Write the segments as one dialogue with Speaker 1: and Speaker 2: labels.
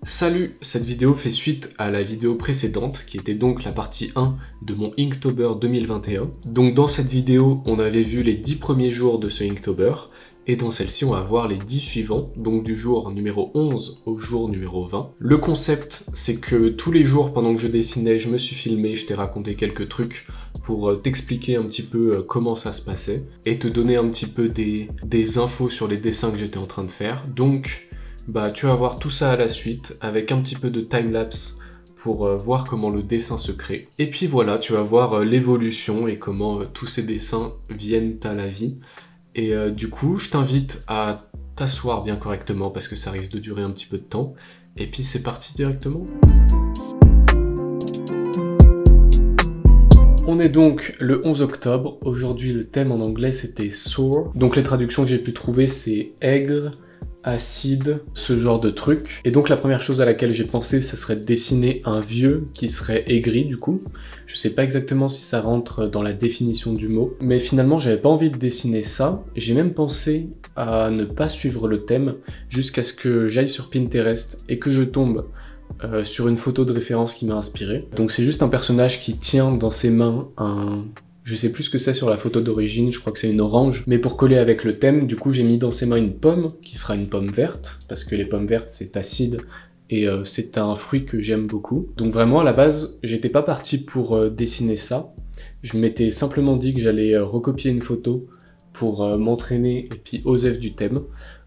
Speaker 1: Salut, cette vidéo fait suite à la vidéo précédente qui était donc la partie 1 de mon Inktober 2021. Donc dans cette vidéo, on avait vu les 10 premiers jours de ce Inktober et dans celle-ci, on va voir les 10 suivants, donc du jour numéro 11 au jour numéro 20. Le concept, c'est que tous les jours pendant que je dessinais, je me suis filmé, je t'ai raconté quelques trucs pour t'expliquer un petit peu comment ça se passait et te donner un petit peu des infos sur les dessins que j'étais en train de faire. Donc tu vas voir tout ça à la suite avec un petit peu de timelapse pour voir comment le dessin se crée. Et puis voilà, tu vas voir l'évolution et comment tous ces dessins viennent à la vie. Et du coup, je t'invite à t'asseoir bien correctement parce que ça risque de durer un petit peu de temps. Et puis c'est parti directement. On est donc le 11 octobre. Aujourd'hui, le thème en anglais c'était sour. Donc les traductions que j'ai pu trouver c'est aigre, acide, ce genre de truc. Et donc la première chose à laquelle j'ai pensé, ça serait de dessiner un vieux qui serait aigri du coup. Je sais pas exactement si ça rentre dans la définition du mot, mais finalement j'avais pas envie de dessiner ça. J'ai même pensé à ne pas suivre le thème jusqu'à ce que j'aille sur Pinterest et que je tombe sur une photo de référence qui m'a inspiré. Donc c'est juste un personnage qui tient dans ses mains un... Je sais plus ce que c'est sur la photo d'origine, je crois que c'est une orange. Mais pour coller avec le thème, du coup j'ai mis dans ses mains une pomme, qui sera une pomme verte, parce que les pommes vertes c'est acide, et c'est un fruit que j'aime beaucoup. Donc vraiment à la base, j'étais pas parti pour dessiner ça. Je m'étais simplement dit que j'allais recopier une photo pour m'entraîner et puis osef du thème.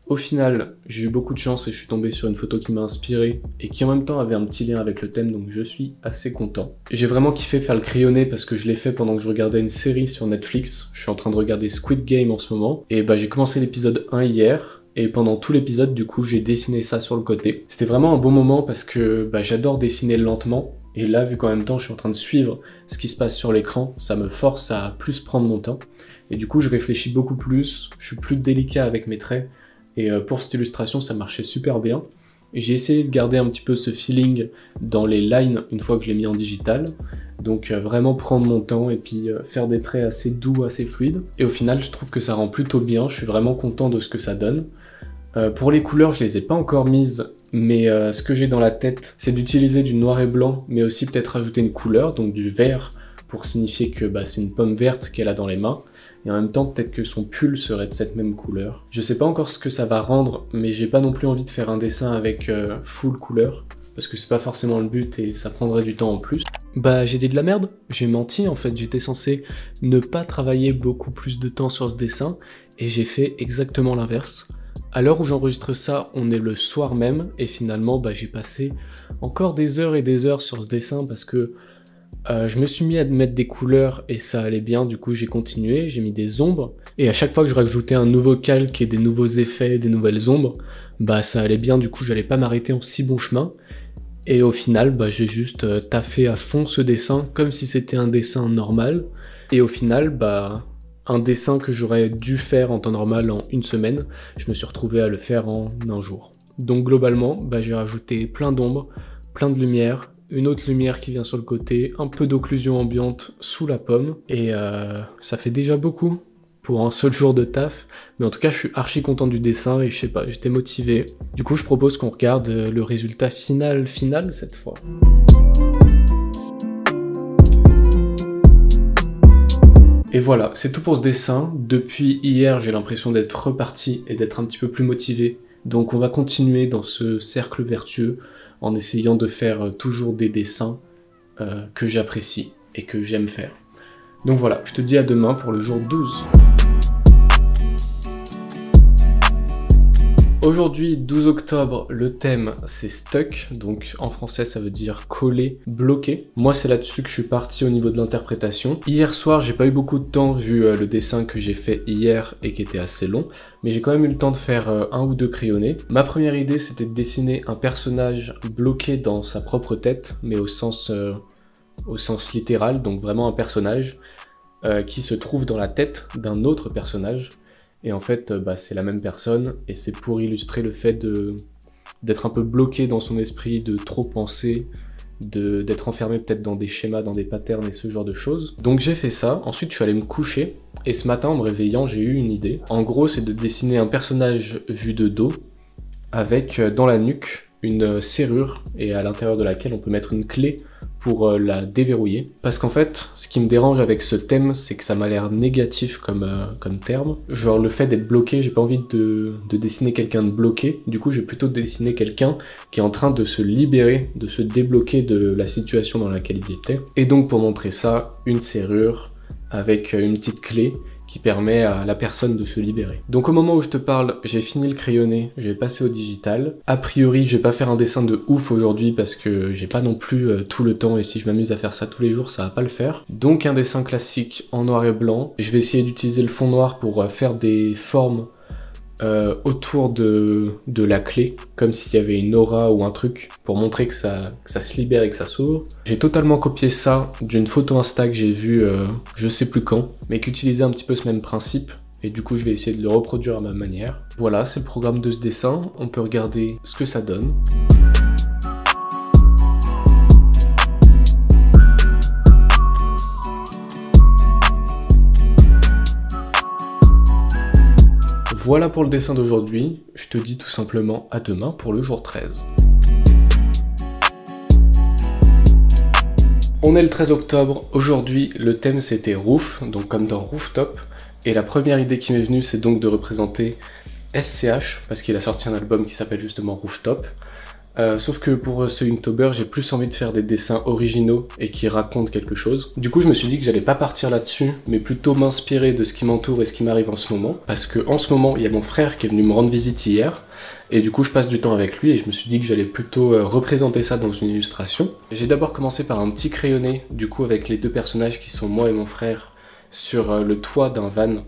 Speaker 1: Au final, j'ai eu beaucoup de chance et je suis tombé sur une photo qui m'a inspiré et qui en même temps avait un petit lien avec le thème, donc je suis assez content. J'ai vraiment kiffé faire le crayonné parce que je l'ai fait pendant que je regardais une série sur Netflix. Je suis en train de regarder Squid Game en ce moment. Et j'ai commencé l'épisode 1 hier. Et pendant tout l'épisode, du coup, j'ai dessiné ça sur le côté. C'était vraiment un bon moment parce que j'adore dessiner lentement. Et là, vu qu'en même temps, je suis en train de suivre ce qui se passe sur l'écran, ça me force à plus prendre mon temps. Et du coup, je réfléchis beaucoup plus, je suis plus délicat avec mes traits. Et pour cette illustration, ça marchait super bien. Et j'ai essayé de garder un petit peu ce feeling dans les lines une fois que je l'ai mis en digital. Donc vraiment prendre mon temps et puis faire des traits assez doux, assez fluides. Et au final, je trouve que ça rend plutôt bien. Je suis vraiment content de ce que ça donne. Pour les couleurs, je les ai pas encore mises. Mais ce que j'ai dans la tête, c'est d'utiliser du noir et blanc, mais aussi peut-être rajouter une couleur, donc du vert, pour signifier que c'est une pomme verte qu'elle a dans les mains. Et en même temps, peut-être que son pull serait de cette même couleur. Je sais pas encore ce que ça va rendre, mais j'ai pas non plus envie de faire un dessin avec full couleur, parce que c'est pas forcément le but et ça prendrait du temps en plus. J'ai dit de la merde, j'ai menti en fait, j'étais censé ne pas travailler beaucoup plus de temps sur ce dessin, et j'ai fait exactement l'inverse. À l'heure où j'enregistre ça, on est le soir même, et finalement j'ai passé encore des heures et des heures sur ce dessin, parce que je me suis mis à mettre des couleurs et ça allait bien, du coup j'ai continué, j'ai mis des ombres, et à chaque fois que je rajoutais un nouveau calque et des nouveaux effets, des nouvelles ombres, ça allait bien, du coup j'allais pas m'arrêter en si bon chemin, et au final j'ai juste taffé à fond ce dessin, comme si c'était un dessin normal, et au final un dessin que j'aurais dû faire en temps normal en une semaine, je me suis retrouvé à le faire en un jour. Donc globalement, j'ai rajouté plein d'ombres, plein de lumière, une autre lumière qui vient sur le côté, un peu d'occlusion ambiante sous la pomme, et ça fait déjà beaucoup pour un seul jour de taf, mais en tout cas je suis archi content du dessin et je sais pas, j'étais motivé. Du coup je propose qu'on regarde le résultat final cette fois. Et voilà, c'est tout pour ce dessin. Depuis hier, j'ai l'impression d'être reparti et d'être un petit peu plus motivé, donc on va continuer dans ce cercle vertueux, en essayant de faire toujours des dessins que j'apprécie et que j'aime faire. Donc voilà, je te dis à demain pour le jour 12. Aujourd'hui, 12 octobre, le thème c'est stuck, donc en français ça veut dire coller, bloquer. Moi c'est là-dessus que je suis parti au niveau de l'interprétation. Hier soir, j'ai pas eu beaucoup de temps vu le dessin que j'ai fait hier et qui était assez long, mais j'ai quand même eu le temps de faire un ou deux crayonnés. Ma première idée c'était de dessiner un personnage bloqué dans sa propre tête, mais au sens littéral, donc vraiment un personnage qui se trouve dans la tête d'un autre personnage. Et en fait, c'est la même personne, et c'est pour illustrer le fait d'être un peu bloqué dans son esprit, de trop penser, d'être enfermé peut-être dans des schémas, dans des patterns et ce genre de choses. Donc j'ai fait ça, ensuite je suis allé me coucher, et ce matin en me réveillant, j'ai eu une idée. En gros, c'est de dessiner un personnage vu de dos, avec dans la nuque une serrure et à l'intérieur de laquelle on peut mettre une clé pour la déverrouiller. Parce qu'en fait, ce qui me dérange avec ce thème, c'est que ça m'a l'air négatif comme terme. Genre le fait d'être bloqué, j'ai pas envie de dessiner quelqu'un de bloqué. Du coup, je vais plutôt dessiner quelqu'un qui est en train de se libérer, de se débloquer de la situation dans laquelle il était. Et donc pour montrer ça, une serrure avec une petite clé qui permet à la personne de se libérer. Donc au moment où je te parle, j'ai fini le crayonné, je vais passer au digital. A priori, je vais pas faire un dessin de ouf aujourd'hui parce que j'ai pas non plus tout le temps et si je m'amuse à faire ça tous les jours, ça va pas le faire. Donc un dessin classique en noir et blanc. Je vais essayer d'utiliser le fond noir pour faire des formes autour de la clé, comme s'il y avait une aura ou un truc, pour montrer que ça se libère et que ça s'ouvre. J'ai totalement copié ça d'une photo Insta que j'ai vue je sais plus quand, mais qui utilisait un petit peu ce même principe, et du coup je vais essayer de le reproduire à ma manière. Voilà, c'est le programme de ce dessin, on peut regarder ce que ça donne. Voilà pour le dessin d'aujourd'hui, je te dis tout simplement à demain pour le jour 13. On est le 13 octobre, aujourd'hui le thème c'était roof, donc comme dans rooftop, et la première idée qui m'est venue c'est donc de représenter SCH, parce qu'il a sorti un album qui s'appelle justement Rooftop. Sauf que pour ce Inktober, j'ai plus envie de faire des dessins originaux et qui racontent quelque chose. Du coup, je me suis dit que j'allais pas partir là-dessus, mais plutôt m'inspirer de ce qui m'entoure et ce qui m'arrive en ce moment. Parce que en ce moment, il y a mon frère qui est venu me rendre visite hier, et du coup, je passe du temps avec lui, et je me suis dit que j'allais plutôt représenter ça dans une illustration. J'ai d'abord commencé par un petit crayonné, du coup, avec les deux personnages qui sont moi et mon frère, sur le toit d'un van,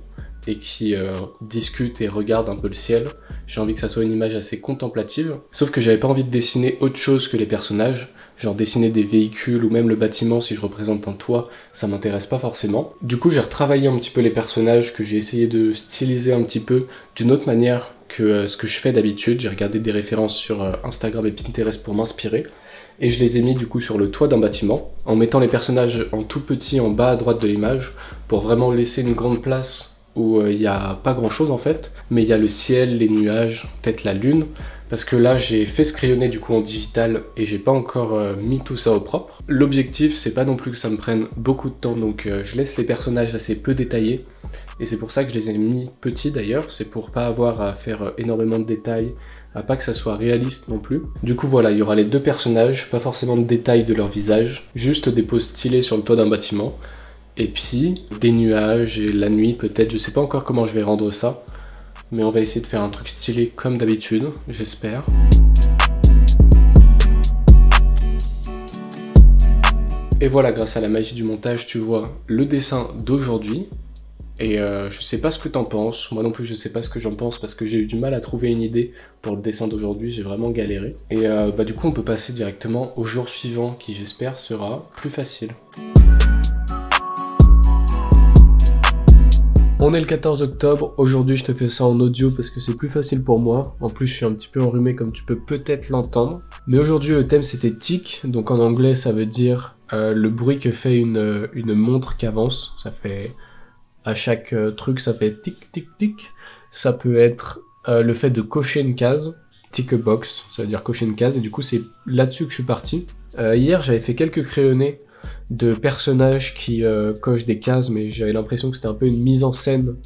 Speaker 1: et qui discutent et regardent un peu le ciel. J'ai envie que ça soit une image assez contemplative, sauf que j'avais pas envie de dessiner autre chose que les personnages, genre dessiner des véhicules ou même le bâtiment si je représente un toit, ça m'intéresse pas forcément. Du coup j'ai retravaillé un petit peu les personnages, que j'ai essayé de styliser un petit peu d'une autre manière que ce que je fais d'habitude. J'ai regardé des références sur Instagram et Pinterest pour m'inspirer, et je les ai mis du coup sur le toit d'un bâtiment, en mettant les personnages en tout petit en bas à droite de l'image, pour vraiment laisser une grande place où il n'y a pas grand chose en fait, mais il y a le ciel, les nuages, peut-être la lune, parce que là j'ai fait ce crayonné du coup en digital et j'ai pas encore mis tout ça au propre. L'objectif c'est pas non plus que ça me prenne beaucoup de temps, donc je laisse les personnages assez peu détaillés, et c'est pour ça que je les ai mis petits d'ailleurs, c'est pour pas avoir à faire énormément de détails, à pas que ça soit réaliste non plus. Du coup voilà, il y aura les deux personnages, pas forcément de détails de leur visage, juste des poses stylées sur le toit d'un bâtiment, et puis des nuages et la nuit peut-être, je sais pas encore comment je vais rendre ça, mais on va essayer de faire un truc stylé comme d'habitude, j'espère. Et voilà, grâce à la magie du montage, tu vois le dessin d'aujourd'hui. Et je sais pas ce que t'en penses, moi non plus je sais pas ce que j'en pense parce que j'ai eu du mal à trouver une idée pour le dessin d'aujourd'hui, j'ai vraiment galéré. Et du coup on peut passer directement au jour suivant qui j'espère sera plus facile. On est le 14 octobre, aujourd'hui je te fais ça en audio parce que c'est plus facile pour moi. En plus je suis un petit peu enrhumé comme tu peux peut-être l'entendre. Mais aujourd'hui le thème c'était tic, donc en anglais ça veut dire le bruit que fait une montre qui avance. Ça fait, à chaque truc ça fait tic tic tic. Ça peut être le fait de cocher une case, tick a box, ça veut dire cocher une case, et du coup c'est là-dessus que je suis parti. Hier j'avais fait quelques crayonnés de personnages qui cochent des cases, mais j'avais l'impression que c'était un peu une mise en scène.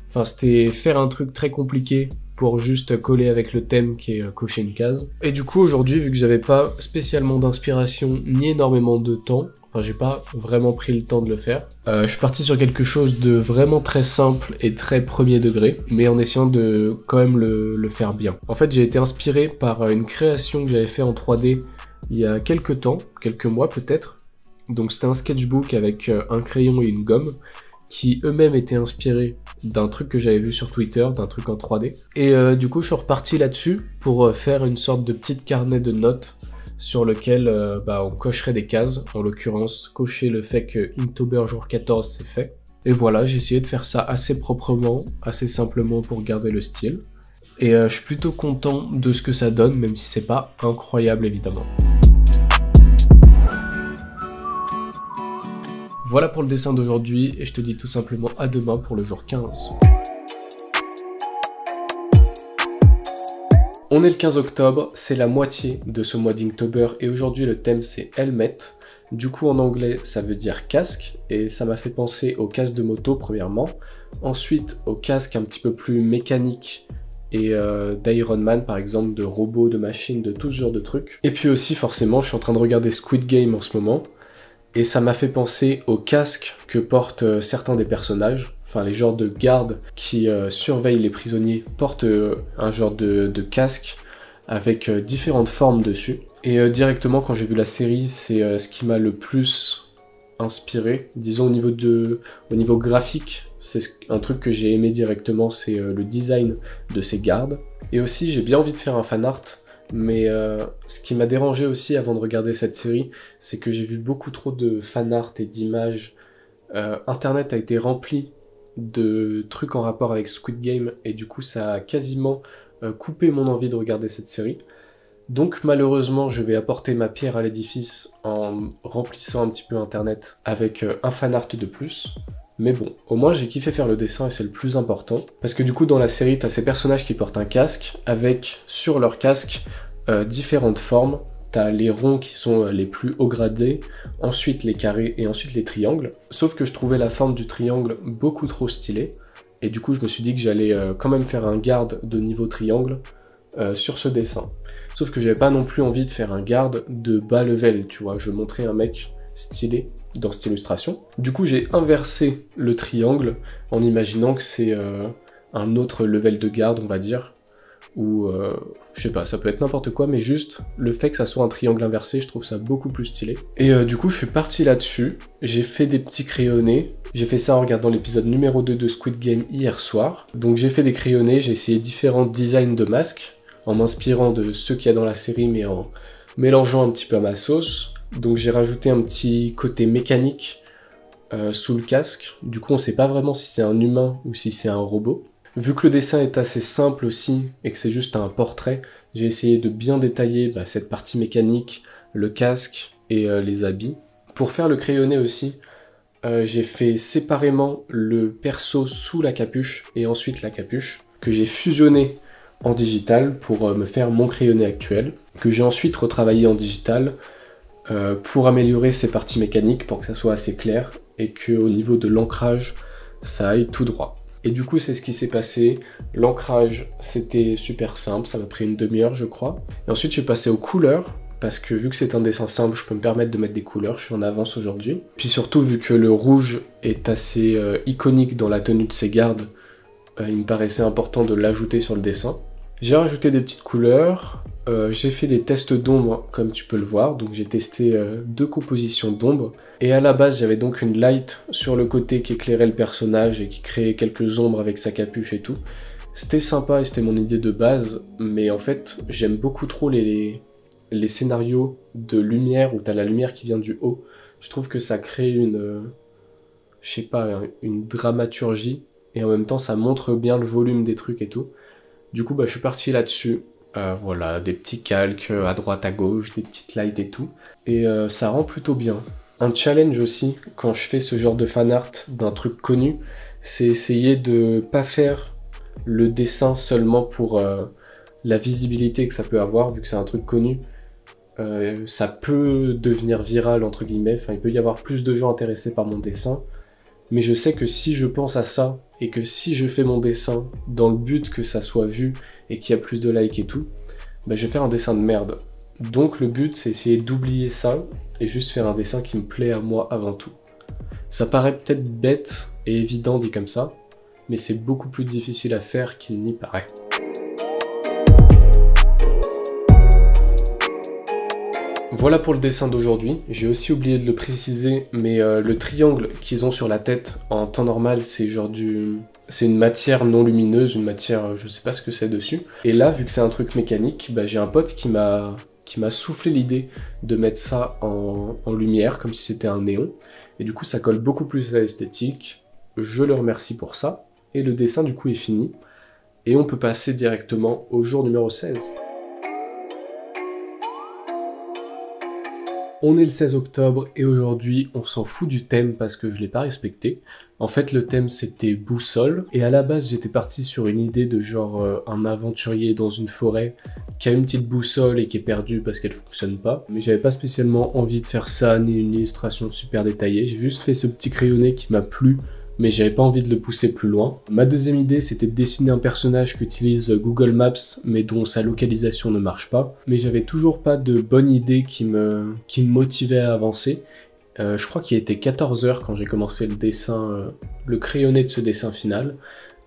Speaker 1: Enfin, c'était faire un truc très compliqué pour juste coller avec le thème qui est cocher une case. Et du coup, aujourd'hui, vu que j'avais pas spécialement d'inspiration ni énormément de temps, enfin, j'ai pas vraiment pris le temps de le faire, je suis parti sur quelque chose de vraiment très simple et très premier degré, mais en essayant de quand même le faire bien. En fait, j'ai été inspiré par une création que j'avais fait en 3D il y a quelques temps, quelques mois peut-être. Donc c'était un sketchbook avec un crayon et une gomme qui eux-mêmes étaient inspirés d'un truc que j'avais vu sur Twitter, d'un truc en 3D. Et du coup je suis reparti là-dessus pour faire une sorte de petit carnet de notes sur lequel on cocherait des cases, en l'occurrence cocher le fait que Inktober jour 14 c'est fait. Et voilà, j'ai essayé de faire ça assez proprement, assez simplement pour garder le style. Et je suis plutôt content de ce que ça donne, même si c'est pas incroyable évidemment. Voilà pour le dessin d'aujourd'hui, et je te dis tout simplement à demain pour le jour 15. On est le 15 octobre, c'est la moitié de ce mois d'Inktober et aujourd'hui le thème c'est helmet. Du coup en anglais ça veut dire casque et ça m'a fait penser au casque de moto premièrement, ensuite au casque un petit peu plus mécanique et d'Iron Man par exemple, de robots, de machines, de tout ce genre de trucs. Et puis aussi forcément je suis en train de regarder Squid Game en ce moment et ça m'a fait penser au casque que portent certains des personnages. Enfin, les genres de gardes qui surveillent les prisonniers portent un genre de casque avec différentes formes dessus. Et directement, quand j'ai vu la série, c'est ce qui m'a le plus inspiré. Disons, au niveau graphique, c'est un truc que j'ai aimé directement, c'est le design de ces gardes. Et aussi, j'ai bien envie de faire un fanart, mais ce qui m'a dérangé aussi avant de regarder cette série, c'est que j'ai vu beaucoup trop de fanart et d'images. Internet a été rempli de trucs en rapport avec Squid Game et du coup ça a quasiment coupé mon envie de regarder cette série. Donc malheureusement je vais apporter ma pierre à l'édifice en remplissant un petit peu internet avec un fanart de plus. Mais bon, au moins j'ai kiffé faire le dessin et c'est le plus important. Parce que du coup dans la série t'as ces personnages qui portent un casque avec sur leur casque différentes formes. T'as les ronds qui sont les plus haut gradés, ensuite les carrés et ensuite les triangles. Sauf que je trouvais la forme du triangle beaucoup trop stylée. Et du coup je me suis dit que j'allais quand même faire un garde de niveau triangle sur ce dessin. Sauf que j'avais pas non plus envie de faire un garde de bas level, tu vois. Je montrais un mec stylé dans cette illustration. Du coup j'ai inversé le triangle en imaginant que c'est un autre level de garde, on va dire. Ou je sais pas, ça peut être n'importe quoi, mais juste le fait que ça soit un triangle inversé, je trouve ça beaucoup plus stylé. Et du coup je suis parti là-dessus, j'ai fait des petits crayonnés, j'ai fait ça en regardant l'épisode numéro 2 de Squid Game hier soir. Donc j'ai fait des crayonnés, j'ai essayé différents designs de masques, en m'inspirant de ceux qu'il y a dans la série, mais en mélangeant un petit peu à ma sauce. Donc j'ai rajouté un petit côté mécanique sous le casque, du coup on sait pas vraiment si c'est un humain ou si c'est un robot. Vu que le dessin est assez simple aussi, et que c'est juste un portrait, j'ai essayé de bien détailler cette partie mécanique, le casque et les habits. Pour faire le crayonné aussi, j'ai fait séparément le perso sous la capuche et ensuite la capuche, que j'ai fusionné en digital pour me faire mon crayonné actuel, que j'ai ensuite retravaillé en digital pour améliorer ces parties mécaniques, pour que ça soit assez clair, et qu'au niveau de l'ancrage, ça aille tout droit. Et du coup c'est ce qui s'est passé, l'ancrage c'était super simple, ça m'a pris une demi-heure je crois. Et ensuite je suis passé aux couleurs, parce que vu que c'est un dessin simple, je peux me permettre de mettre des couleurs, je suis en avance aujourd'hui. Puis surtout vu que le rouge est assez iconique dans la tenue de ces gardes, il me paraissait important de l'ajouter sur le dessin. J'ai rajouté des petites couleurs, j'ai fait des tests d'ombre comme tu peux le voir, donc j'ai testé 2 compositions d'ombre. Et à la base j'avais donc une light sur le côté qui éclairait le personnage et qui créait quelques ombres avec sa capuche et tout. C'était sympa et c'était mon idée de base, mais en fait j'aime beaucoup trop les scénarios de lumière où t'as la lumière qui vient du haut. Je trouve que ça crée je sais pas, une dramaturgie et en même temps ça montre bien le volume des trucs et tout. Du coup, je suis parti là-dessus. Voilà, des petits calques à droite, à gauche, des petites lights et tout. Et ça rend plutôt bien. Un challenge aussi, quand je fais ce genre de fanart d'un truc connu, c'est essayer de pas faire le dessin seulement pour la visibilité que ça peut avoir, vu que c'est un truc connu. Ça peut devenir viral, entre guillemets. Enfin, il peut y avoir plus de gens intéressés par mon dessin. Mais je sais que si je pense à ça, et que si je fais mon dessin dans le but que ça soit vu, et qu'il y a plus de likes et tout, je vais faire un dessin de merde. Donc le but c'est essayer d'oublier ça, et juste faire un dessin qui me plaît à moi avant tout. Ça paraît peut-être bête et évident dit comme ça, mais c'est beaucoup plus difficile à faire qu'il n'y paraît. Voilà pour le dessin d'aujourd'hui, j'ai aussi oublié de le préciser, mais le triangle qu'ils ont sur la tête en temps normal, c'est genre c'est une matière non lumineuse, une matière, je sais pas ce que c'est dessus. Et là, vu que c'est un truc mécanique, j'ai un pote qui m'a soufflé l'idée de mettre ça en lumière, comme si c'était un néon. Et du coup, ça colle beaucoup plus à l'esthétique. Je le remercie pour ça. Et le dessin, du coup, est fini. Et on peut passer directement au jour numéro 16. On est le 16 octobre et aujourd'hui on s'en fout du thème parce que je l'ai pas respecté. En fait le thème c'était boussole et à la base j'étais parti sur une idée de genre un aventurier dans une forêt qui a une petite boussole et qui est perdu parce qu'elle fonctionne pas. Mais j'avais pas spécialement envie de faire ça ni une illustration super détaillée. J'ai juste fait ce petit crayonné qui m'a plu, mais j'avais pas envie de le pousser plus loin. Ma deuxième idée, c'était de dessiner un personnage qui utilise Google Maps, mais dont sa localisation ne marche pas. Mais j'avais toujours pas de bonne idée qui me motivait à avancer. Je crois qu'il était 14 h quand j'ai commencé le dessin, le crayonné de ce dessin final.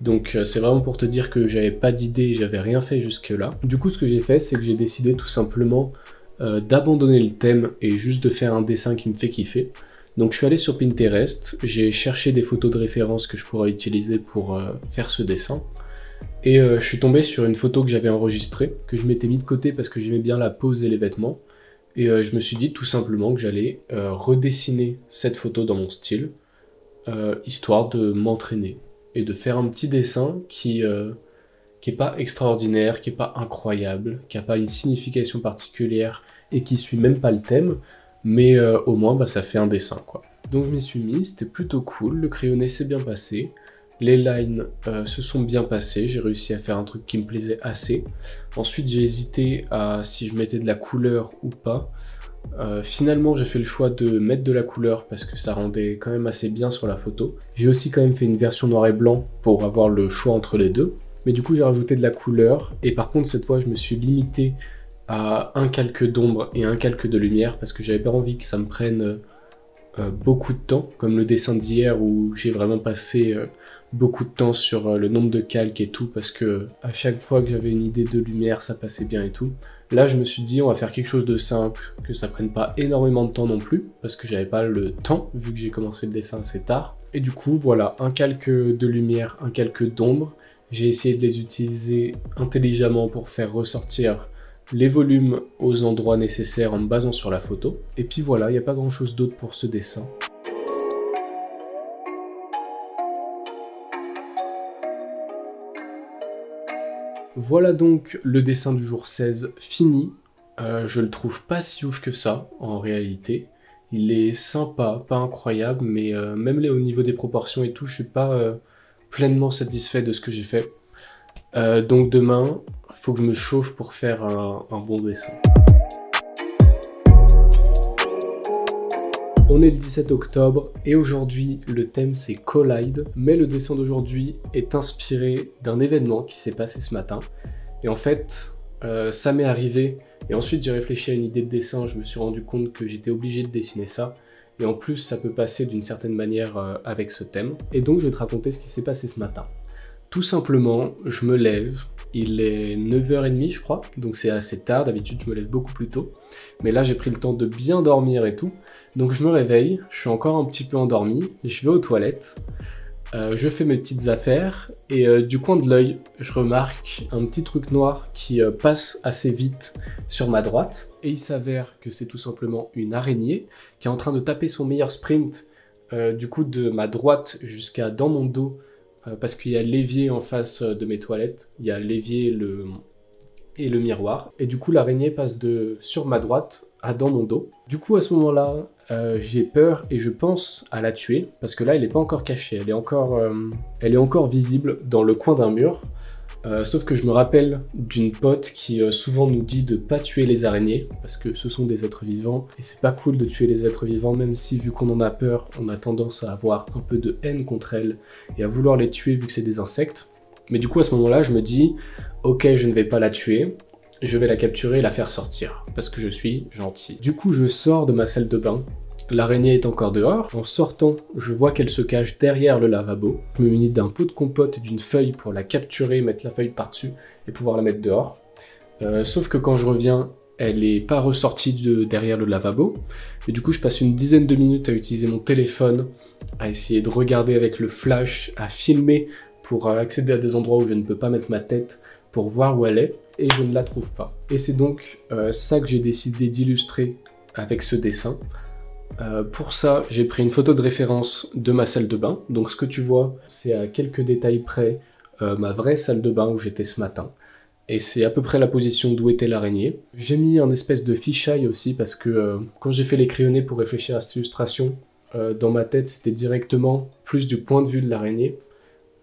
Speaker 1: Donc c'est vraiment pour te dire que j'avais pas d'idée, j'avais rien fait jusque là. Du coup ce que j'ai fait, c'est que j'ai décidé tout simplement d'abandonner le thème et juste de faire un dessin qui me fait kiffer. Donc je suis allé sur Pinterest, j'ai cherché des photos de référence que je pourrais utiliser pour faire ce dessin. Et je suis tombé sur une photo que j'avais enregistrée, que je m'étais mis de côté parce que j'aimais bien la pose et les vêtements. Et je me suis dit tout simplement que j'allais redessiner cette photo dans mon style, histoire de m'entraîner. Et de faire un petit dessin qui est pas extraordinaire, qui est pas incroyable, qui a pas une signification particulière et qui suit même pas le thème. Mais au moins bah, ça fait un dessin quoi. Donc je m'y suis mis, c'était plutôt cool, le crayonné s'est bien passé, les lines se sont bien passées, j'ai réussi à faire un truc qui me plaisait assez. Ensuite j'ai hésité à si je mettais de la couleur ou pas. Finalement j'ai fait le choix de mettre de la couleur parce que ça rendait quand même assez bien sur la photo. J'ai aussi quand même fait une version noir et blanc pour avoir le choix entre les deux. Mais du coup j'ai rajouté de la couleur et par contre cette fois je me suis limité à un calque d'ombre et un calque de lumière parce que j'avais pas envie que ça me prenne beaucoup de temps, comme le dessin d'hier où j'ai vraiment passé beaucoup de temps sur le nombre de calques et tout parce que à chaque fois que j'avais une idée de lumière ça passait bien et tout. Là je me suis dit on va faire quelque chose de simple, que ça prenne pas énormément de temps non plus parce que j'avais pas le temps vu que j'ai commencé le dessin assez tard. Et du coup voilà, un calque de lumière, un calque d'ombre. J'ai essayé de les utiliser intelligemment pour faire ressortir les volumes aux endroits nécessaires en me basant sur la photo. Et puis voilà, il n'y a pas grand chose d'autre pour ce dessin. Voilà donc le dessin du jour 16 fini. Je le trouve pas si ouf que ça en réalité. Il est sympa, pas incroyable, mais même là au niveau des proportions et tout, je suis pas pleinement satisfait de ce que j'ai fait. Donc demain, faut que je me chauffe pour faire un bon dessin. On est le 17 octobre et aujourd'hui le thème c'est Collide, mais le dessin d'aujourd'hui est inspiré d'un événement qui s'est passé ce matin. Et en fait, ça m'est arrivé et ensuite j'ai réfléchi à une idée de dessin, je me suis rendu compte que j'étais obligé de dessiner ça. Et en plus ça peut passer d'une certaine manière avec ce thème. Et donc je vais te raconter ce qui s'est passé ce matin. Tout simplement, je me lève, il est 9h30 je crois, donc c'est assez tard, d'habitude je me lève beaucoup plus tôt. Mais là j'ai pris le temps de bien dormir et tout, donc je me réveille, je suis encore un petit peu endormi, je vais aux toilettes, je fais mes petites affaires, et du coin de l'œil, je remarque un petit truc noir qui passe assez vite sur ma droite, et il s'avère que c'est tout simplement une araignée qui est en train de taper son meilleur sprint, du coup de ma droite jusqu'à dans mon dos, parce qu'il y a l'évier en face de mes toilettes, il y a l'évier et le miroir, et du coup l'araignée passe sur ma droite à dans mon dos. Du coup à ce moment-là, j'ai peur et je pense à la tuer, parce que là elle n'est pas encore cachée, elle est encore visible dans le coin d'un mur, sauf que je me rappelle d'une pote qui souvent nous dit de pas tuer les araignées, parce que ce sont des êtres vivants, et c'est pas cool de tuer les êtres vivants, même si vu qu'on en a peur, on a tendance à avoir un peu de haine contre elles, et à vouloir les tuer vu que c'est des insectes. Mais du coup à ce moment-là, je me dis, ok je ne vais pas la tuer, je vais la capturer et la faire sortir, parce que je suis gentil. Du coup je sors de ma salle de bain, l'araignée est encore dehors. En sortant, je vois qu'elle se cache derrière le lavabo. Je me munis d'un pot de compote et d'une feuille pour la capturer, mettre la feuille par-dessus et pouvoir la mettre dehors. Sauf que quand je reviens, elle n'est pas ressortie derrière le lavabo. Et du coup, je passe une dizaine de minutes à utiliser mon téléphone, à essayer de regarder avec le flash, à filmer pour accéder à des endroits où je ne peux pas mettre ma tête pour voir où elle est. Et je ne la trouve pas. Et c'est donc ça que j'ai décidé d'illustrer avec ce dessin. Pour ça, j'ai pris une photo de référence de ma salle de bain. Donc ce que tu vois, c'est à quelques détails près ma vraie salle de bain où j'étais ce matin. et c'est à peu près la position d'où était l'araignée. J'ai mis un espèce de fisheye aussi parce que quand j'ai fait les crayonnés pour réfléchir à cette illustration, dans ma tête c'était directement plus du point de vue de l'araignée.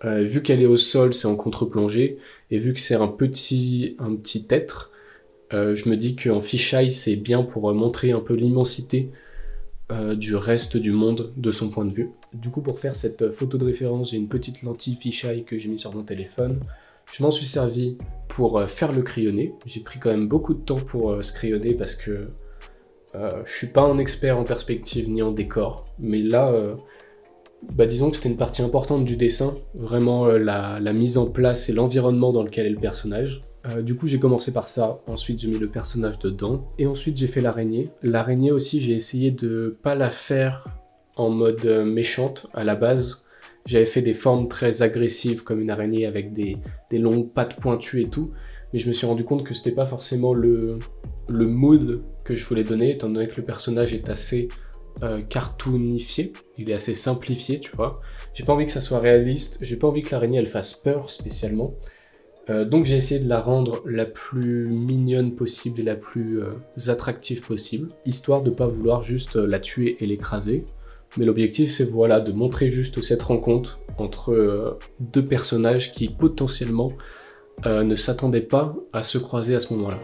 Speaker 1: Vu qu'elle est au sol, c'est en contre-plongée, et vu que c'est un petit être, je me dis qu'en fisheye c'est bien pour montrer un peu l'immensité du reste du monde de son point de vue. Du coup, pour faire cette photo de référence, j'ai une petite lentille fisheye que j'ai mis sur mon téléphone. Je m'en suis servi pour faire le crayonné. J'ai pris quand même beaucoup de temps pour ce crayonné parce que je suis pas un expert en perspective ni en décor, mais là, disons que c'était une partie importante du dessin, vraiment la mise en place et l'environnement dans lequel est le personnage. Du coup j'ai commencé par ça, ensuite j'ai mis le personnage dedans, et ensuite j'ai fait l'araignée. L'araignée aussi j'ai essayé de pas la faire en mode méchante à la base. J'avais fait des formes très agressives comme une araignée avec des longues pattes pointues et tout, mais je me suis rendu compte que c'était pas forcément le mood que je voulais donner, étant donné que le personnage est assez cartoonifié, il est assez simplifié, tu vois. J'ai pas envie que ça soit réaliste, j'ai pas envie que l'araignée elle fasse peur spécialement. Donc j'ai essayé de la rendre la plus mignonne possible et la plus attractive possible, histoire de pas vouloir juste la tuer et l'écraser. Mais l'objectif c'est voilà, de montrer juste cette rencontre entre deux personnages qui potentiellement ne s'attendaient pas à se croiser à ce moment-là.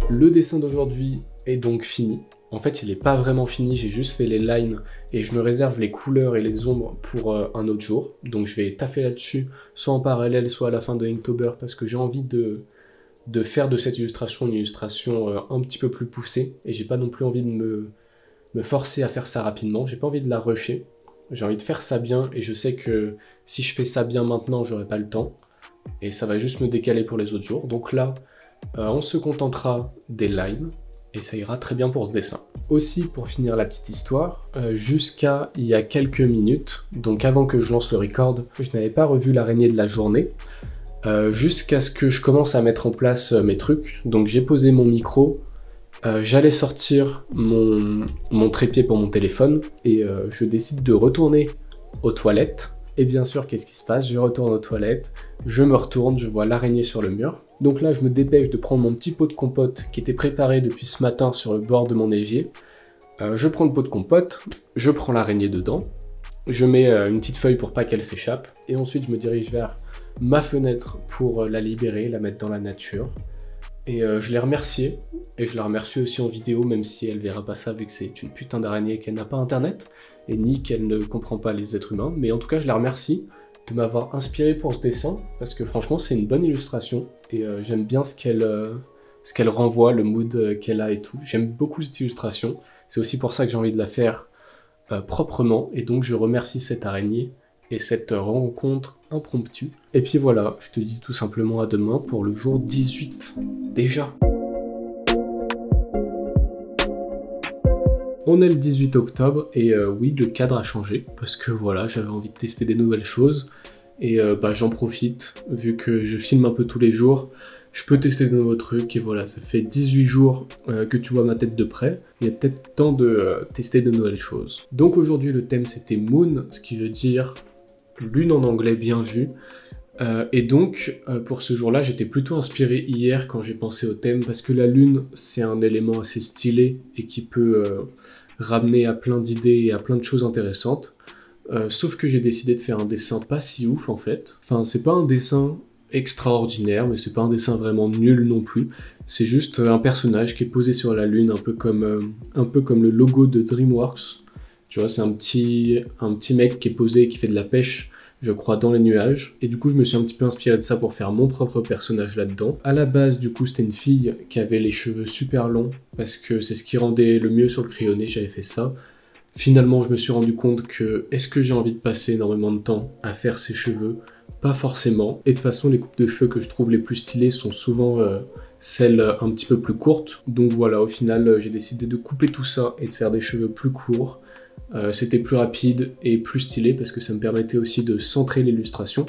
Speaker 1: Le dessin d'aujourd'hui est donc fini. En fait, il n'est pas vraiment fini, j'ai juste fait les lines et je me réserve les couleurs et les ombres pour un autre jour. Donc je vais taffer là-dessus, soit en parallèle, soit à la fin de Inktober, parce que j'ai envie de faire de cette illustration une illustration un petit peu plus poussée. Et j'ai pas non plus envie de me forcer à faire ça rapidement, j'ai pas envie de la rusher. J'ai envie de faire ça bien et je sais que si je fais ça bien maintenant, j'aurai pas le temps. Et ça va juste me décaler pour les autres jours. Donc là, on se contentera des lines et ça ira très bien pour ce dessin. Aussi, pour finir la petite histoire, jusqu'à il y a quelques minutes, donc avant que je lance le record, je n'avais pas revu l'araignée de la journée, jusqu'à ce que je commence à mettre en place mes trucs. Donc j'ai posé mon micro, j'allais sortir mon trépied pour mon téléphone, et je décide de retourner aux toilettes. Et bien sûr, qu'est-ce qui se passe? Je retourne aux toilettes, je me retourne, je vois l'araignée sur le mur. Donc là, je me dépêche de prendre mon petit pot de compote qui était préparé depuis ce matin sur le bord de mon évier. Je prends le pot de compote, je prends l'araignée dedans, je mets une petite feuille pour pas qu'elle s'échappe, et ensuite je me dirige vers ma fenêtre pour la libérer, la mettre dans la nature. Et je l'ai remerciée, et je la remercie aussi en vidéo, même si elle verra pas ça vu que c'est une putain d'araignée et qu'elle n'a pas internet, et ni qu'elle ne comprend pas les êtres humains, mais en tout cas je la remercie de m'avoir inspiré pour ce dessin, parce que franchement c'est une bonne illustration, et j'aime bien ce qu'elle renvoie, le mood qu'elle a et tout. J'aime beaucoup cette illustration, c'est aussi pour ça que j'ai envie de la faire proprement, et donc je remercie cette araignée, et cette rencontre impromptue. Et puis voilà, je te dis tout simplement à demain pour le jour 18, déjà. On est le 18 octobre et oui, le cadre a changé parce que voilà, j'avais envie de tester des nouvelles choses et j'en profite, vu que je filme un peu tous les jours, je peux tester de nouveaux trucs et voilà, ça fait 18 jours que tu vois ma tête de près, il est peut-être temps de tester de nouvelles choses. Donc aujourd'hui le thème c'était Moon, ce qui veut dire lune en anglais bien vu. Et donc, pour ce jour-là, j'étais plutôt inspiré hier quand j'ai pensé au thème, parce que la lune, c'est un élément assez stylé et qui peut ramener à plein d'idées et à plein de choses intéressantes. Sauf que j'ai décidé de faire un dessin pas si ouf, en fait. Enfin, c'est pas un dessin extraordinaire, mais c'est pas un dessin vraiment nul non plus. C'est juste un personnage qui est posé sur la lune, un peu comme le logo de DreamWorks. Tu vois, c'est un petit mec qui est posé et qui fait de la pêche, je crois, dans les nuages. Et du coup, je me suis un petit peu inspiré de ça pour faire mon propre personnage là-dedans. À la base, du coup, c'était une fille qui avait les cheveux super longs, parce que c'est ce qui rendait le mieux sur le crayonné, j'avais fait ça. Finalement, je me suis rendu compte que, est-ce que j'ai envie de passer énormément de temps à faire ses cheveux? Pas forcément. Et de toute façon, les coupes de cheveux que je trouve les plus stylées sont souvent celles un petit peu plus courtes. Donc voilà, au final, j'ai décidé de couper tout ça et de faire des cheveux plus courts. C'était plus rapide et plus stylé parce que ça me permettait aussi de centrer l'illustration.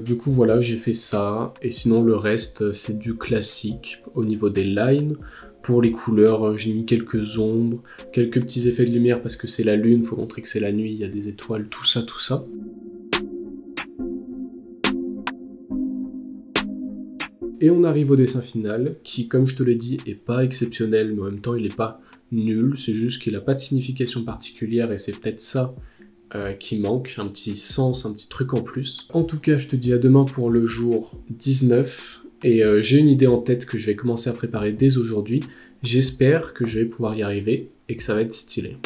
Speaker 1: Du coup voilà, j'ai fait ça, et sinon le reste c'est du classique au niveau des lines. Pour les couleurs, j'ai mis quelques ombres, quelques petits effets de lumière parce que c'est la lune, faut montrer que c'est la nuit, il y a des étoiles, tout ça. Et on arrive au dessin final, qui, comme je te l'ai dit, est pas exceptionnel, mais en même temps, il est pas nul. C'est juste qu'il a pas de signification particulière, et c'est peut-être ça qui manque, un petit sens, un petit truc en plus. En tout cas, je te dis à demain pour le jour 19, et j'ai une idée en tête que je vais commencer à préparer dès aujourd'hui. J'espère que je vais pouvoir y arriver, et que ça va être stylé.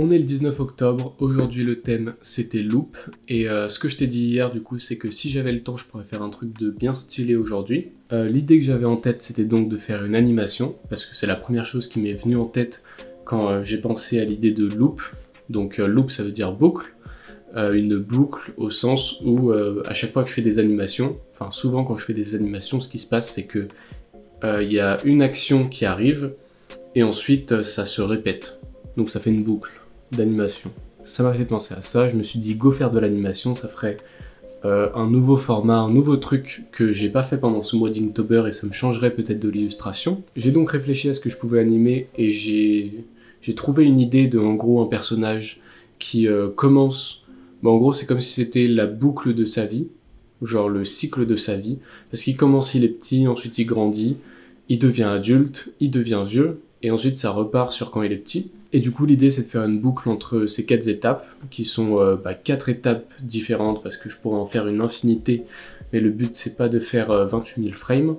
Speaker 1: On est le 19 octobre, aujourd'hui le thème c'était loop, et ce que je t'ai dit hier du coup c'est que si j'avais le temps je pourrais faire un truc de bien stylé aujourd'hui. L'idée que j'avais en tête c'était donc de faire une animation, parce que c'est la première chose qui m'est venue en tête quand j'ai pensé à l'idée de loop. Donc loop ça veut dire boucle, une boucle au sens où à chaque fois que je fais des animations, enfin souvent quand je fais des animations ce qui se passe c'est que il y a une action qui arrive et ensuite ça se répète, donc ça fait une boucle d'animation. Ça m'a fait penser à ça, je me suis dit go faire de l'animation, ça ferait un nouveau format, un nouveau truc que j'ai pas fait pendant ce mois d'Inktober et ça me changerait peut-être de l'illustration. J'ai donc réfléchi à ce que je pouvais animer et j'ai trouvé une idée de en gros un personnage qui commence, en gros c'est comme si c'était la boucle de sa vie, genre le cycle de sa vie, parce qu'il commence, il est petit, ensuite il grandit, il devient adulte, il devient vieux, et ensuite ça repart sur quand il est petit. Et du coup l'idée c'est de faire une boucle entre ces 4 étapes, qui sont 4 étapes différentes, parce que je pourrais en faire une infinité, mais le but c'est pas de faire 28 000 frames.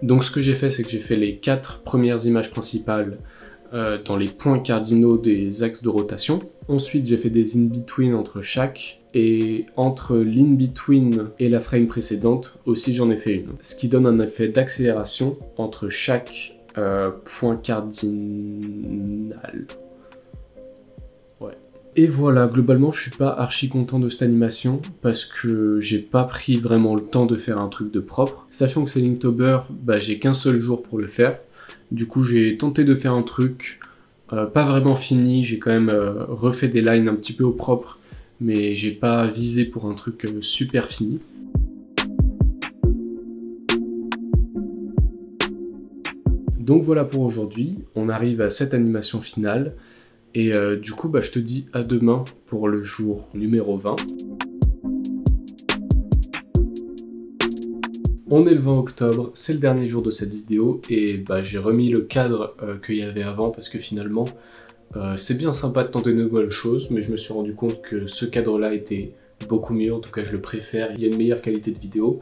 Speaker 1: Donc ce que j'ai fait c'est que j'ai fait les 4 premières images principales dans les points cardinaux des axes de rotation. Ensuite j'ai fait des in-between entre chaque, et entre l'in-between et la frame précédente aussi j'en ai fait une. Ce qui donne un effet d'accélération entre chaque point cardinal. Ouais. Et voilà, globalement je suis pas archi content de cette animation parce que j'ai pas pris vraiment le temps de faire un truc de propre. Sachant que c'est Linktober, j'ai qu'un seul jour pour le faire. Du coup j'ai tenté de faire un truc pas vraiment fini, j'ai quand même refait des lines un petit peu au propre, mais j'ai pas visé pour un truc super fini. Donc voilà pour aujourd'hui, on arrive à cette animation finale, et du coup je te dis à demain pour le jour numéro 20. On est le 20 octobre, c'est le dernier jour de cette vidéo, et j'ai remis le cadre qu'il y avait avant, parce que finalement c'est bien sympa de tenter de nouvelles choses, mais je me suis rendu compte que ce cadre-là était beaucoup mieux, en tout cas je le préfère, il y a une meilleure qualité de vidéo.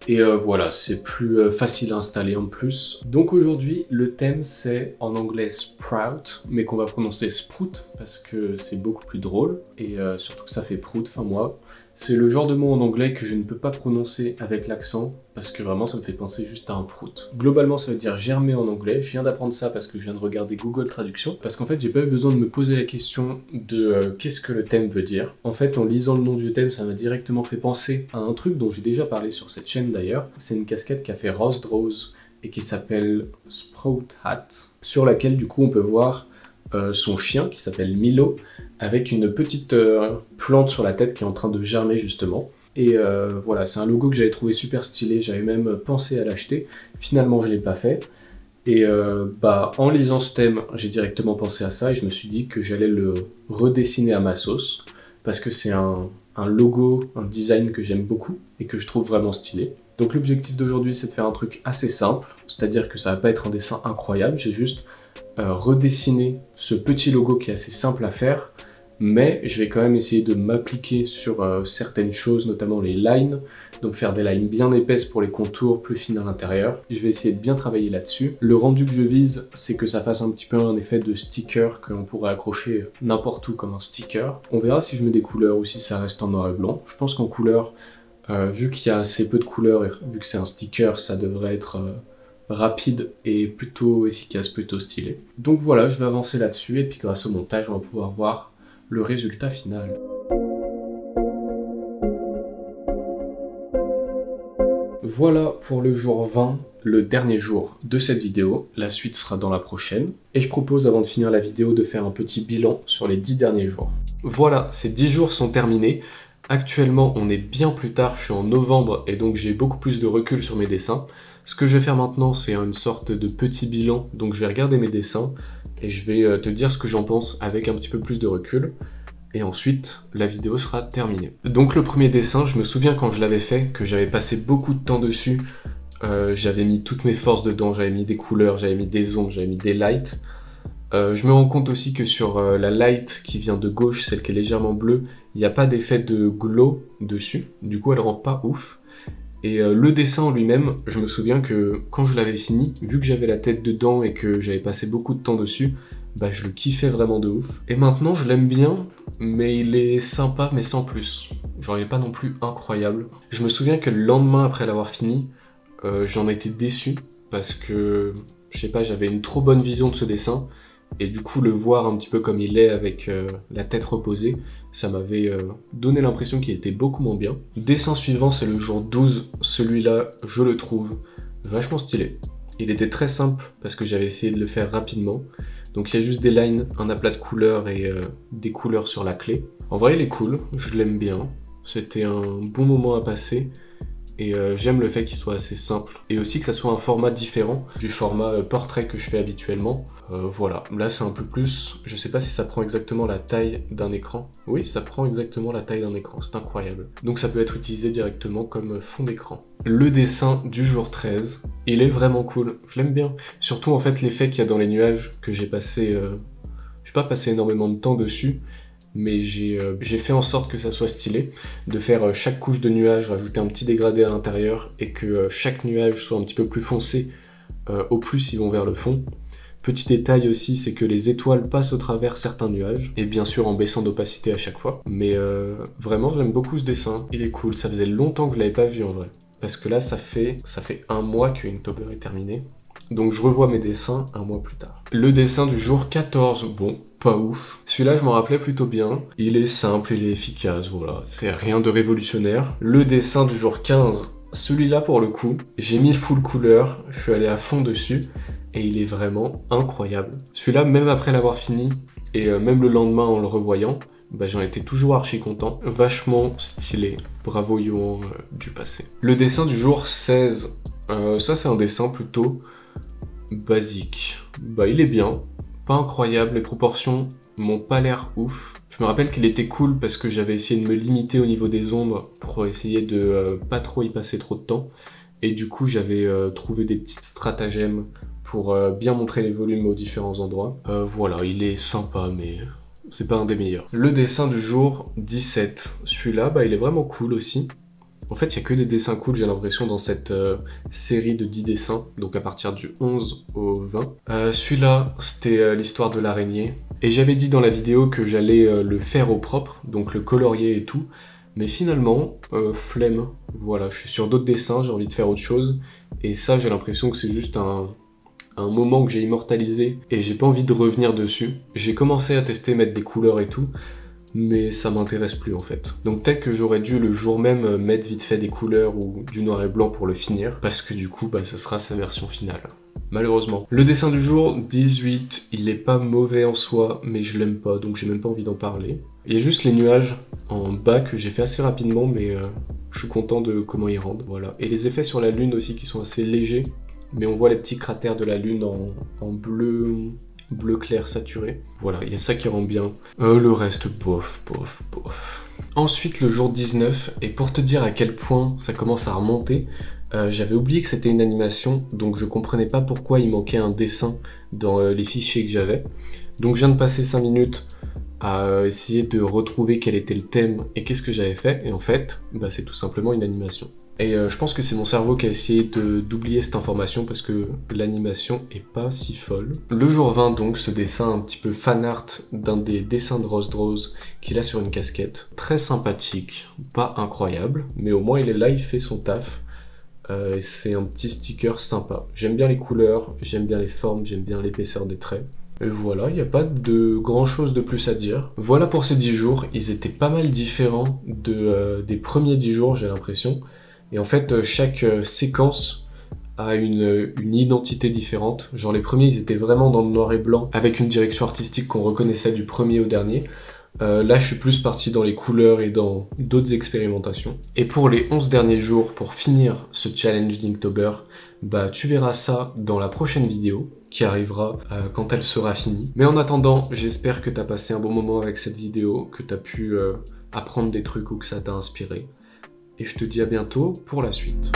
Speaker 1: Et voilà, c'est plus facile à installer en plus. Donc aujourd'hui, le thème c'est en anglais sprout, mais qu'on va prononcer sprout parce que c'est beaucoup plus drôle. Et surtout que ça fait prout, enfin moi. C'est le genre de mot en anglais que je ne peux pas prononcer avec l'accent parce que vraiment ça me fait penser juste à un prout. Globalement ça veut dire germer en anglais. Je viens d'apprendre ça parce que je viens de regarder Google Traduction. Parce qu'en fait j'ai pas eu besoin de me poser la question de qu'est-ce que le thème veut dire. En fait en lisant le nom du thème ça m'a directement fait penser à un truc dont j'ai déjà parlé sur cette chaîne d'ailleurs. C'est une casquette qu'a fait Ross Draws et qui s'appelle Sprout Hat, sur laquelle du coup on peut voir son chien qui s'appelle Milo, avec une petite plante sur la tête qui est en train de germer justement. Et voilà, c'est un logo que j'avais trouvé super stylé, j'avais même pensé à l'acheter. Finalement je l'ai pas fait. Et en lisant ce thème, j'ai directement pensé à ça et je me suis dit que j'allais le redessiner à ma sauce. Parce que c'est un logo, un design que j'aime beaucoup et que je trouve vraiment stylé. Donc l'objectif d'aujourd'hui c'est de faire un truc assez simple, c'est-à-dire que ça va pas être un dessin incroyable, j'ai juste redessiner ce petit logo qui est assez simple à faire, mais je vais quand même essayer de m'appliquer sur certaines choses, notamment les lines, donc faire des lines bien épaisses pour les contours, plus fines à l'intérieur. Je vais essayer de bien travailler là-dessus. Le rendu que je vise, c'est que ça fasse un petit peu un effet de sticker que l'on pourrait accrocher n'importe où comme un sticker. On verra si je mets des couleurs ou si ça reste en noir et blanc. Je pense qu'en couleur, vu qu'il y a assez peu de couleurs et vu que c'est un sticker, ça devrait être rapide et plutôt efficace, plutôt stylé. Donc voilà, je vais avancer là-dessus et puis grâce au montage, on va pouvoir voir le résultat final. Voilà pour le jour 20, le dernier jour de cette vidéo. La suite sera dans la prochaine. Et je propose, avant de finir la vidéo, de faire un petit bilan sur les 10 derniers jours. Voilà, ces 10 jours sont terminés. Actuellement, on est bien plus tard, je suis en novembre et donc j'ai beaucoup plus de recul sur mes dessins. Ce que je vais faire maintenant, c'est une sorte de petit bilan. Donc je vais regarder mes dessins et je vais te dire ce que j'en pense avec un petit peu plus de recul. et ensuite la vidéo sera terminée. Donc le premier dessin, je me souviens quand je l'avais fait, que j'avais passé beaucoup de temps dessus, j'avais mis toutes mes forces dedans, j'avais mis des couleurs, j'avais mis des ombres, j'avais mis des lights. Je me rends compte aussi que sur la light qui vient de gauche, celle qui est légèrement bleue, il n'y a pas d'effet de glow dessus, du coup elle rend pas ouf. Et le dessin en lui-même, je me souviens que quand je l'avais fini, vu que j'avais la tête dedans et que j'avais passé beaucoup de temps dessus, bah je le kiffais vraiment de ouf. Et maintenant je l'aime bien, mais il est sympa mais sans plus. Genre il est pas non plus incroyable. Je me souviens que le lendemain après l'avoir fini, j'en étais déçu parce que, je sais pas, j'avais une trop bonne vision de ce dessin. Et du coup, le voir un petit peu comme il est avec la tête reposée, ça m'avait donné l'impression qu'il était beaucoup moins bien. Dessin suivant, c'est le jour 12. Celui-là, je le trouve vachement stylé. Il était très simple parce que j'avais essayé de le faire rapidement. Donc il y a juste des lines, un aplat de couleurs et des couleurs sur la clé. En vrai, il est cool, je l'aime bien. C'était un bon moment à passer. Et j'aime le fait qu'il soit assez simple et aussi que ça soit un format différent du format portrait que je fais habituellement. Voilà, là c'est un peu plus, je sais pas si ça prend exactement la taille d'un écran. Oui, ça prend exactement la taille d'un écran, c'est incroyable. Donc ça peut être utilisé directement comme fond d'écran. Le dessin du jour 13, il est vraiment cool, je l'aime bien. Surtout en fait l'effet qu'il y a dans les nuages que j'ai passé, j'ai pas passé énormément de temps dessus, mais j'ai fait en sorte que ça soit stylé, de faire chaque couche de nuage, rajouter un petit dégradé à l'intérieur, et que chaque nuage soit un petit peu plus foncé, au plus ils vont vers le fond. Petit détail aussi, c'est que les étoiles passent au travers certains nuages, et bien sûr en baissant d'opacité à chaque fois. Mais vraiment j'aime beaucoup ce dessin, il est cool, ça faisait longtemps que je l'avais pas vu en vrai. Parce que là ça fait un mois que Inktober est terminé, donc je revois mes dessins un mois plus tard. Le dessin du jour 14, bon, pas ouf. Celui-là, je m'en rappelais plutôt bien. Il est simple, il est efficace, voilà. C'est rien de révolutionnaire. Le dessin du jour 15, celui-là, pour le coup, j'ai mis le full couleur, je suis allé à fond dessus, et il est vraiment incroyable. Celui-là, même après l'avoir fini, et même le lendemain en le revoyant, bah, j'en étais toujours archi content. Vachement stylé. Bravo Yohan du passé. Le dessin du jour 16, ça c'est un dessin plutôt basique. Bah il est bien. Pas incroyable, les proportions m'ont pas l'air ouf. Je me rappelle qu'il était cool parce que j'avais essayé de me limiter au niveau des ombres pour essayer de pas trop y passer trop de temps. Et du coup, j'avais trouvé des petites stratagèmes pour bien montrer les volumes aux différents endroits. Voilà, il est sympa, mais c'est pas un des meilleurs. Le dessin du jour 17. Celui-là, bah, il est vraiment cool aussi. En fait, il n'y a que des dessins cool, j'ai l'impression, dans cette série de 10 dessins, donc à partir du 11 au 20. Celui-là, c'était l'histoire de l'araignée. Et j'avais dit dans la vidéo que j'allais le faire au propre, donc le colorier et tout. Mais finalement, flemme. Voilà, je suis sur d'autres dessins, j'ai envie de faire autre chose. Et ça, j'ai l'impression que c'est juste un moment que j'ai immortalisé et j'ai pas envie de revenir dessus. J'ai commencé à tester mettre des couleurs et tout, mais ça m'intéresse plus en fait. Donc peut-être que j'aurais dû le jour même mettre vite fait des couleurs ou du noir et blanc pour le finir, parce que du coup, bah, ce sera sa version finale. Malheureusement. Le dessin du jour 18, il est pas mauvais en soi, mais je l'aime pas, donc j'ai même pas envie d'en parler. Il y a juste les nuages en bas que j'ai fait assez rapidement, mais je suis content de comment ils rendent. Voilà. Et les effets sur la lune aussi qui sont assez légers, mais on voit les petits cratères de la lune en bleu clair saturé. Voilà, il y a ça qui rend bien. Le reste, bof. Ensuite, le jour 19, et pour te dire à quel point ça commence à remonter, j'avais oublié que c'était une animation, donc je comprenais pas pourquoi il manquait un dessin dans les fichiers que j'avais. Donc je viens de passer 5 minutes à essayer de retrouver quel était le thème et qu'est-ce que j'avais fait, et en fait, bah, c'est tout simplement une animation. Et je pense que c'est mon cerveau qui a essayé d'oublier cette information parce que l'animation est pas si folle. Le jour 20 donc, ce dessin un petit peu fan art d'un des dessins de Rose Rose qu'il a sur une casquette. Très sympathique, pas incroyable, mais au moins il est là, il fait son taf. C'est un petit sticker sympa. J'aime bien les couleurs, j'aime bien les formes, j'aime bien l'épaisseur des traits. Et voilà, il n'y a pas de grand chose de plus à dire. Voilà pour ces 10 jours, ils étaient pas mal différents des premiers 10 jours j'ai l'impression. Et en fait, chaque séquence a une identité différente. Genre les premiers, ils étaient vraiment dans le noir et blanc, avec une direction artistique qu'on reconnaissait du premier au dernier. Là, je suis plus parti dans les couleurs et dans d'autres expérimentations. Et pour les 11 derniers jours, pour finir ce challenge d'Inktober, bah tu verras ça dans la prochaine vidéo qui arrivera quand elle sera finie. Mais en attendant, j'espère que tu as passé un bon moment avec cette vidéo, que tu as pu apprendre des trucs ou que ça t'a inspiré. Et je te dis à bientôt pour la suite.